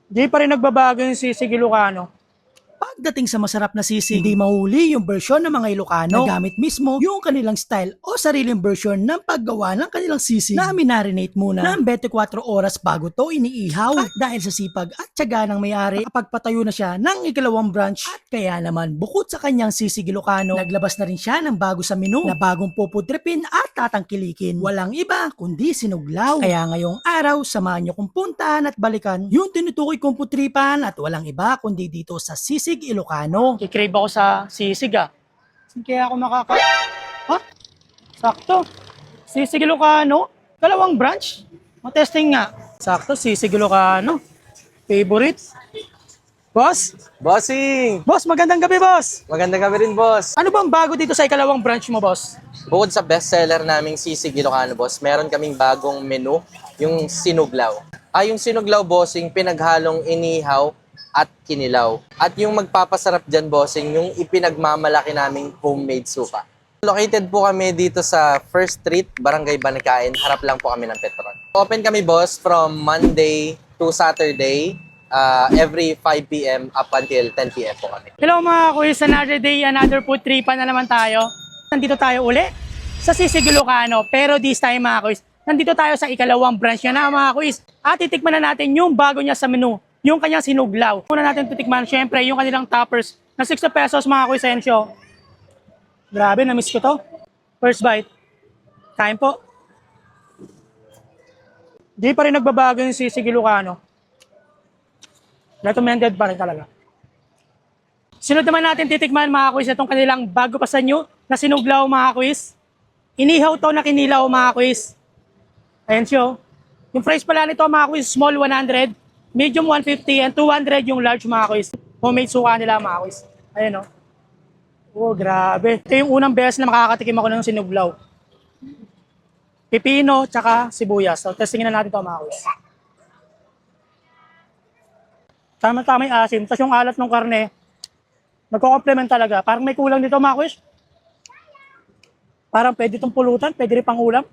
Di pa rin nagbabago yung sisig Ilocano. Pagdating sa masarap na sisig, hindi mahuli yung version ng mga Ilocano na gamit mismo yung kanilang style o sariling version ng paggawa ng kanilang sisig na minarinate muna ng 24 oras bago to iniihaw. At dahil sa sipag at tiyaga ng may-ari, pagpatayo na siya ng ikalawang branch. At kaya naman, bukod sa kanyang sisig Ilocano, naglabas na rin siya ng bago sa menu na bagong puputripin at tatangkilikin. Walang iba kundi sinuglaw. Kaya ngayong araw, samahan niyo kong puntahan at balikan yung tinutukoy kong putripan at walang iba kundi dito sa sisig Ilocano. Kikrave ako sa sisig ah. Saan kaya ako Ha? Sakto. Sisig Ilocano. Dalawang branch. Matesting nga. Sakto, sisig Ilocano. Favorite. Boss? Bossing! Boss, magandang gabi, boss. Magandang gabi rin, boss. Ano bang bago dito sa ikalawang branch mo, boss? Bukod sa bestseller naming Sisig Ilocano, boss, meron kaming bagong menu, yung sinuglaw. Yung sinuglaw, bossing, pinaghalong inihaw at kinilaw. At yung magpapasarap dyan, bossing, yung ipinagmamalaki naming homemade suka. Located po kami dito sa First Street, Barangay Banikain. Harap lang po kami ng Petron. Open kami, boss, from Monday to Saturday, every 5 p.m. up until 10 p.m. po kami. Hello mga kuis, another day, another food tripan na naman tayo. Nandito tayo uli sa Sisig Ilocano. Pero this time mga kuis, nandito tayo sa ikalawang branch niya na mga kuis. At titikman na natin yung bago niya sa menu, yung kanyang sinuglaw. Una natin titikman, syempre, yung kanilang toppers na 60 pesos mga kuis, Ensyo. Grabe, na-miss ko to. First bite. Kain po. Di pa rin nagbabago yung Sisig Ilocano. Recommended pa rin talaga. Sunod naman natin titikman mga kuis itong kanilang bago pa sa new na sinuglaw mga kuis. Inihaw to na kinilaw mga kuis. Ayan siya. Yung price pala nito mga kuis, small 100, medium 150, and 200 yung large mga kuis. Homemade suka nila mga kuis. Ayan o. Oh, grabe. Ito yung unang beses na makakatikim ako ng sinuglaw. Pipino, tsaka sibuyas. So, testingin na natin ito mga kuis. Tama-tama yung asim. Tapos yung alat ng karne, nagko-complement talaga. Parang may kulang dito mga kuis. Parang pwede itong pulutan, pwede rin pang ulam.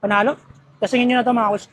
Panalo. Kasingin nyo na ito mga kuis.